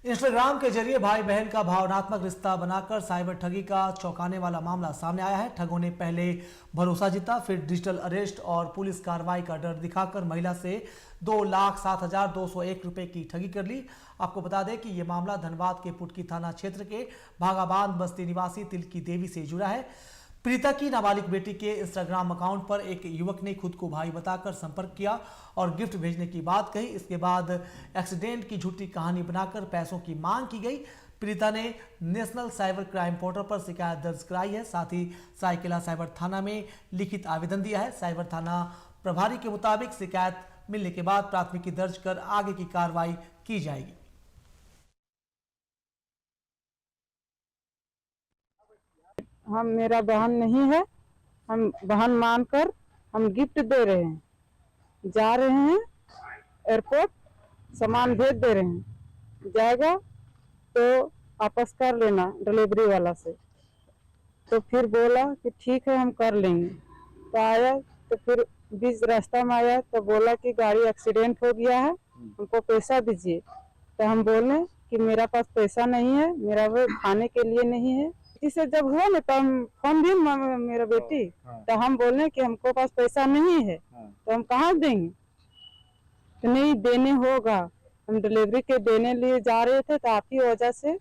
Instagram के जरिए भाई बहन का भावनात्मक रिश्ता बनाकर साइबर ठगी का चौंकाने वाला मामला सामने आया है। ठगों ने पहले भरोसा जीता, फिर डिजिटल अरेस्ट और पुलिस कार्रवाई का डर दिखाकर महिला से 2,07,201 रुपए की ठगी कर ली। आपको बता दें कि यह मामला धनबाद के पुटकी थाना क्षेत्र के भागाबांध बस्ती निवासी तिलकी देवी से जुड़ा है। प्रीता की नाबालिग बेटी के इंस्टाग्राम अकाउंट पर एक युवक ने खुद को भाई बताकर संपर्क किया और गिफ्ट भेजने की बात कही। इसके बाद एक्सीडेंट की झूठी कहानी बनाकर पैसों की मांग की गई। प्रीता ने नेशनल साइबर क्राइम पोर्टल पर शिकायत दर्ज कराई है। साथ ही सरायकेला साइबर थाना में लिखित आवेदन दिया है। साइबर थाना प्रभारी के मुताबिक शिकायत मिलने के बाद प्राथमिकी दर्ज कर आगे की कार्रवाई की जाएगी। हम मेरा बहन नहीं है, हम बहन मानकर हम गिफ्ट दे रहे हैं, जा रहे हैं एयरपोर्ट, सामान भेज दे रहे हैं, जाएगा तो वापस कर लेना डिलीवरी वाला से। तो फिर बोला कि ठीक है हम कर लेंगे। तो आया तो फिर बीच रास्ता में आया तो बोला कि गाड़ी एक्सीडेंट हो गया है, हमको पैसा दीजिए। तो हम बोले कि मेरा पास पैसा नहीं है, मेरा वो खाने के लिए नहीं है। इसे जब हुआ ना तो हम फोन भी मेरा बेटी, तो हम बोले कि हमको पास पैसा नहीं है, तो हम कहाँ देंगे। तो नहीं देने होगा, हम डिलीवरी के देने लिए जा रहे थे तो आपकी वजह से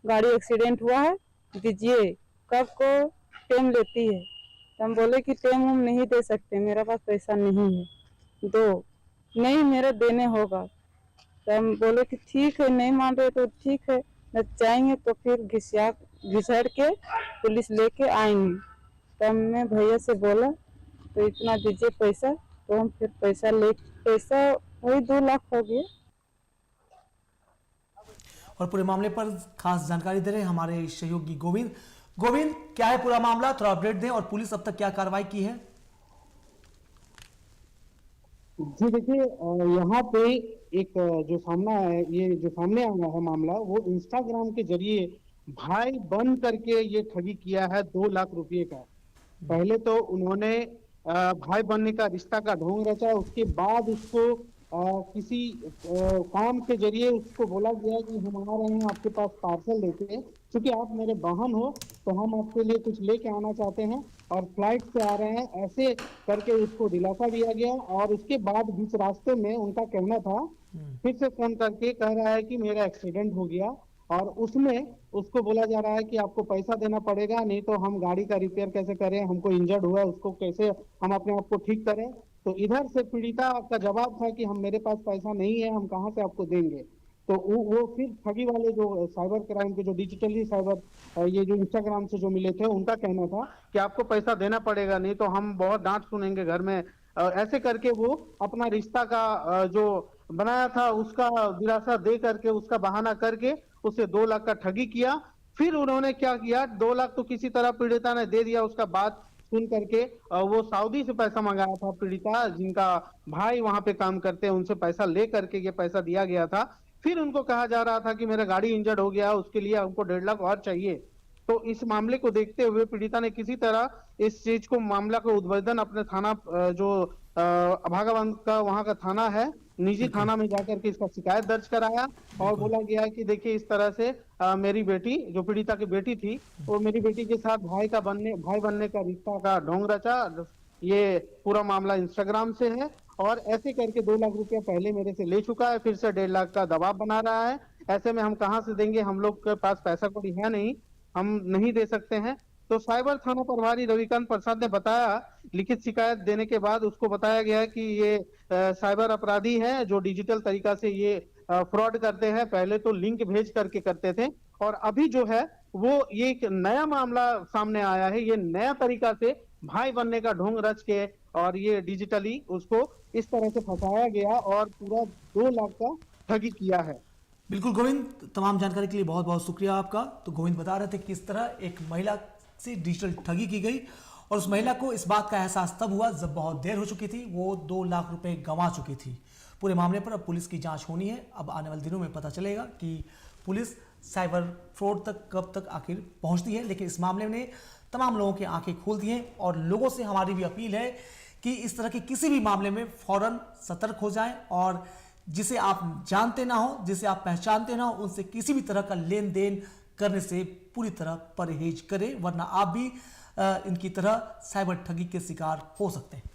गाड़ी एक्सीडेंट हुआ है, दीजिए। कब को टाइम लेती है। तो हम बोले कि टाइम हम नहीं दे सकते, मेरा पास पैसा नहीं है, दो। नहीं मेरा देने होगा। तो हम बोले कि ठीक है, नहीं मान रहे तो ठीक है, न जाएंगे तो फिर घिसड़ के पुलिस लेके आएंगे। तो हमने भैया से बोला तो इतना दीजिए पैसा। तो हम फिर पैसा वही 2 लाख हो गया। और पूरे मामले पर खास जानकारी दे रहे हैं हमारे सहयोगी गोविंद। गोविंद, क्या है पूरा मामला, थोड़ा अपडेट दें और पुलिस अब तक क्या कार्रवाई की है? जी देखिए, यहाँ पे एक जो सामना है, ये जो सामने आया है मामला, वो इंस्टाग्राम के जरिए भाई बन करके ये ठगी किया है 2 लाख रुपए का। पहले तो उन्होंने भाई बनने का रिश्ता का ढोंग रचा, उसके बाद उसको किसी काम के जरिए उसको बोला गया कि हम आ रहे हैं आपके पास पार्सल लेके, क्योंकि आप मेरे बहन हो तो हम आपके लिए कुछ लेके आना चाहते हैं और फ्लाइट से आ रहे हैं, ऐसे करके उसको दिलासा दिया गया। और उसके बाद बीच रास्ते में उनका कहना था, फिर से फोन करके कह रहा है कि मेरा एक्सीडेंट हो गया, और उसमें उसको बोला जा रहा है कि आपको पैसा देना पड़ेगा, नहीं तो हम गाड़ी का रिपेयर कैसे करें, हमको इंजर्ड हुआ है उसको कैसे हम अपने आप को ठीक करें। तो इधर से पीड़िता का जवाब था कि हम मेरे पास पैसा नहीं है, हम कहाँ से आपको देंगे। तो वो फिर ठगी वाले जो साइबर क्राइम के जो डिजिटली साइबर ये जो इंस्टाग्राम से जो मिले थे, उनका कहना था कि आपको पैसा देना पड़ेगा, नहीं तो हम बहुत डांट सुनेंगे घर में। ऐसे करके वो अपना रिश्ता का जो बनाया था उसका दिलासा दे करके, उसका बहाना करके उसे 2 लाख का ठगी किया। फिर उन्होंने क्या किया, 2 लाख तो किसी तरह पीड़िता ने दे दिया। उसका बात सुन करके वो सऊदी से पैसा मंगाया था पीड़िता, जिनका भाई वहां पे काम करते हैं, उनसे पैसा ले करके ये पैसा दिया गया था। फिर उनको कहा जा रहा था कि मेरा गाड़ी इंजर्ड हो गया, उसके लिए हमको 1.5 लाख और चाहिए। तो इस मामले को देखते हुए पीड़िता ने किसी तरह इस चीज को, मामला को उद्भेदन अपने थाना जो भागाबांध का वहां का थाना है, निजी थाना में जाकर के इसका शिकायत दर्ज कराया और बोला गया कि देखिए इस तरह से मेरी बेटी, जो पीड़िता की बेटी थी, वो मेरी बेटी के साथ भाई बनने का रिश्ता का ढोंग रचा। ये पूरा मामला इंस्टाग्राम से है और ऐसे करके 2 लाख रुपया पहले मेरे से ले चुका है, फिर से 1.5 लाख का दबाव बना रहा है। ऐसे में हम कहाँ से देंगे, हम लोग के पास पैसा कौड़ी है नहीं, हम नहीं दे सकते हैं। तो साइबर थाना प्रभारी रविकांत प्रसाद ने बताया, लिखित शिकायत देने के बाद उसको बताया गया कि ये साइबर अपराधी हैं जो डिजिटल तरीका से ये फ्रॉड करते हैं। पहले तो लिंक भेज करके करते थे और अभी जो है वो ये एक नया मामला सामने आया है। ये नया तरीका से भाई बनने का ढोंग रच के और ये डिजिटली उसको इस तरह से फंसाया गया और पूरा 2 लाख का ठगी किया है। बिल्कुल गोविंद, तमाम जानकारी के लिए बहुत बहुत शुक्रिया आपका। तो गोविंद बता रहे थे किस तरह एक महिला से डिजिटल ठगी की गई और उस महिला को इस बात का एहसास तब हुआ जब बहुत देर हो चुकी थी, वो 2 लाख रुपए गंवा चुकी थी। पूरे मामले पर अब पुलिस की जांच होनी है। अब आने वाले दिनों में पता चलेगा कि पुलिस साइबर फ्रॉड तक कब तक आखिर पहुंचती है। लेकिन इस मामले में तमाम लोगों की आंखें खोल दी हैं और लोगों से हमारी भी अपील है कि इस तरह के किसी भी मामले में फौरन सतर्क हो जाएं और जिसे आप जानते ना हो, जिसे आप पहचानते ना हो, उनसे किसी भी तरह का लेन देन करने से पूरी तरह परहेज करें, वरना आप भी इनकी तरह साइबर ठगी के शिकार हो सकते हैं।